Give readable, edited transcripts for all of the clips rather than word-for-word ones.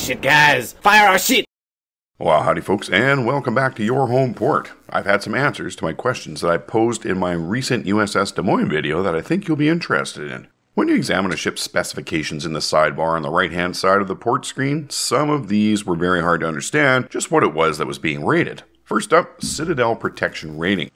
shit, guys! Fire our shit! Well, howdy folks, and welcome back to your home port. I've had some answers to my questions that I posed in my recent USS Des Moines video that I think you'll be interested in. When you examine a ship's specifications in the sidebar on the right-hand side of the port screen, some of these were very hard to understand just what it was that was being rated. First up, Citadel Protection Rating.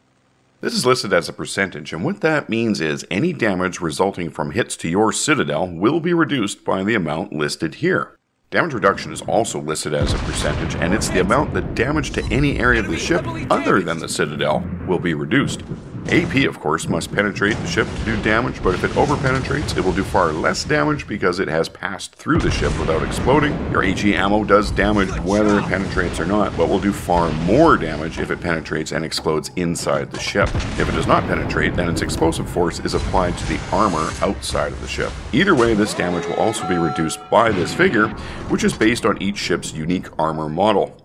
This is listed as a percentage, and what that means is any damage resulting from hits to your Citadel will be reduced by the amount listed here. Damage reduction is also listed as a percentage, and it's the amount that damage to any area of the ship other than the Citadel will be reduced. AP, of course, must penetrate the ship to do damage, but if it overpenetrates, it will do far less damage because it has passed through the ship without exploding. Your HE ammo does damage whether it penetrates or not, but will do far more damage if it penetrates and explodes inside the ship. If it does not penetrate, then its explosive force is applied to the armor outside of the ship. Either way, this damage will also be reduced by this figure, which is based on each ship's unique armor model.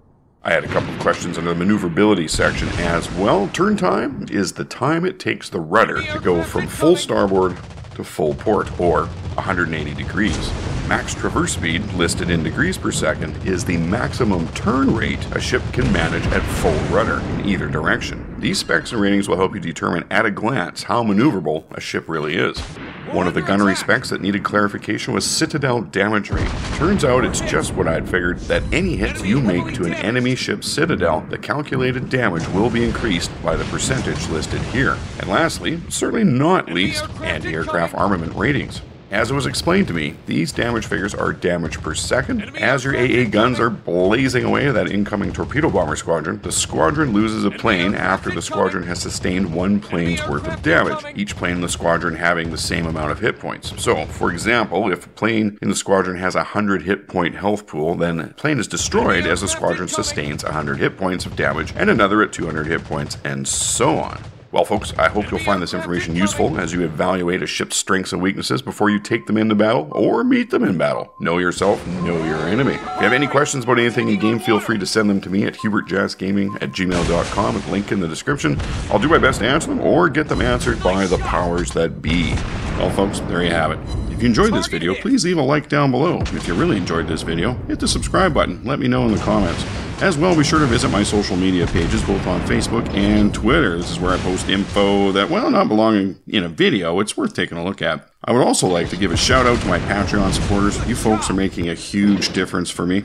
I had a couple of questions under the maneuverability section as well. Turn time is the time it takes the rudder to go from full starboard to full port, or 180 degrees. Max traverse speed, listed in degrees per second, is the maximum turn rate a ship can manage at full rudder in either direction. These specs and ratings will help you determine at a glance how maneuverable a ship really is. One of the gunnery specs that needed clarification was Citadel damage rate. Turns out it's just what I'd figured, that any hits you make to an enemy ship's Citadel, the calculated damage will be increased by the percentage listed here. And lastly, certainly not least, anti-aircraft armament ratings. As it was explained to me, these damage figures are damage per second. As your AA guns are blazing away at that incoming torpedo bomber squadron, the squadron loses a plane after the squadron has sustained one plane's worth of damage, each plane in the squadron having the same amount of hit points. So, for example, if a plane in the squadron has a 100 hit point health pool, then the plane is destroyed as the squadron sustains 100 hit points of damage and another at 200 hit points, and so on. Well folks, I hope you'll find this information useful as you evaluate a ship's strengths and weaknesses before you take them into battle or meet them in battle. Know yourself, know your enemy. If you have any questions about anything in game, feel free to send them to me at hughbertjassgaming@gmail.com, with a link in the description. I'll do my best to answer them or get them answered by the powers that be. Well folks, there you have it. If you enjoyed this video, please leave a like down below. If you really enjoyed this video, hit the subscribe button. Let me know in the comments. As well, be sure to visit my social media pages, both on Facebook and Twitter. This is where I post info that, well, not belonging in a video, it's worth taking a look at. I would also like to give a shout out to my Patreon supporters. You folks are making a huge difference for me.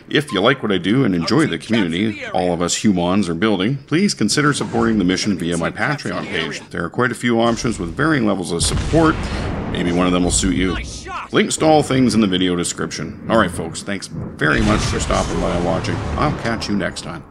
If you like what I do and enjoy the community all of us humans are building, please consider supporting the mission via my Patreon page. There are quite a few options with varying levels of support. Maybe one of them will suit you. Links to all things in the video description. Alright folks, thanks very much for stopping by and watching. I'll catch you next time.